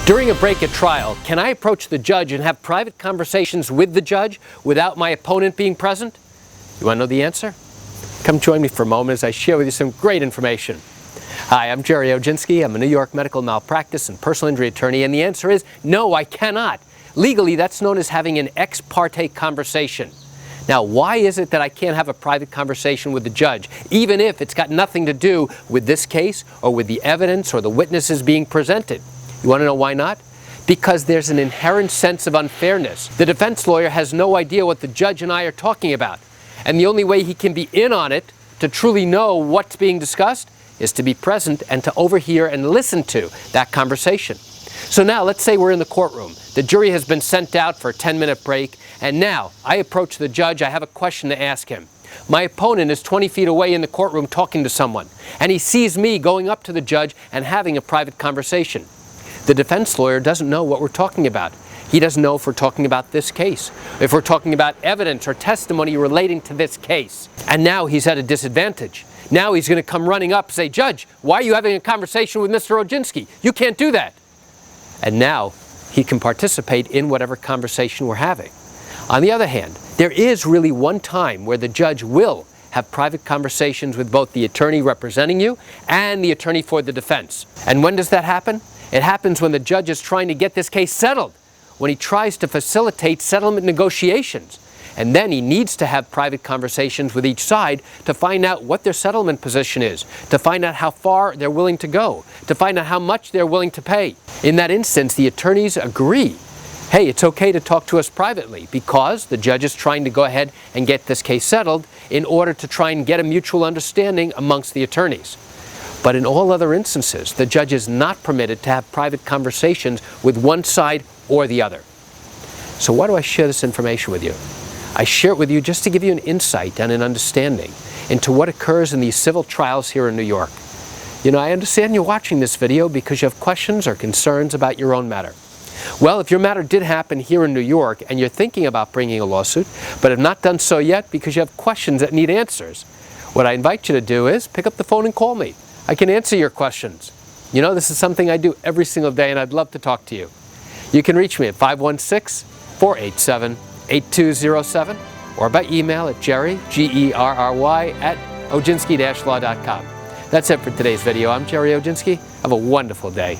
During a break at trial, can I approach the judge and have private conversations with the judge without my opponent being present? You want to know the answer? Come join me for a moment as I share with you some great information. Hi, I'm Gerry Oginski. I'm a New York medical malpractice and personal injury attorney, and the answer is no, I cannot. Legally, that's known as having an ex parte conversation. Now, why is it that I can't have a private conversation with the judge, even if it's got nothing to do with this case or with the evidence or the witnesses being presented? You want to know why not? Because there's an inherent sense of unfairness. The defense lawyer has no idea what the judge and I are talking about. And the only way he can be in on it to truly know what's being discussed is to be present and to overhear and listen to that conversation. So now, let's say we're in the courtroom. The jury has been sent out for a 10-minute break, and now I approach the judge. I have a question to ask him. My opponent is 20 feet away in the courtroom talking to someone, and he sees me going up to the judge and having a private conversation. The defense lawyer doesn't know what we're talking about. He doesn't know if we're talking about this case, if we're talking about evidence or testimony relating to this case. And now he's at a disadvantage. Now he's going to come running up and say, "Judge, why are you having a conversation with Mr. Oginski? You can't do that." And now he can participate in whatever conversation we're having. On the other hand, there is really one time where the judge will have private conversations with both the attorney representing you and the attorney for the defense. And when does that happen? It happens when the judge is trying to get this case settled, when he tries to facilitate settlement negotiations. And then he needs to have private conversations with each side to find out what their settlement position is, to find out how far they're willing to go, to find out how much they're willing to pay. In that instance, the attorneys agree, hey, it's okay to talk to us privately because the judge is trying to go ahead and get this case settled in order to try and get a mutual understanding amongst the attorneys. But in all other instances, the judge is not permitted to have private conversations with one side or the other. So why do I share this information with you? I share it with you just to give you an insight and an understanding into what occurs in these civil trials here in New York. You know, I understand you're watching this video because you have questions or concerns about your own matter. Well, if your matter did happen here in New York and you're thinking about bringing a lawsuit, but have not done so yet because you have questions that need answers, what I invite you to do is pick up the phone and call me. I can answer your questions. You know, this is something I do every single day, and I'd love to talk to you. You can reach me at 516-487-8207 or by email at Gerry, Gerry, at oginski-law.com. That's it for today's video. I'm Gerry Oginski. Have a wonderful day.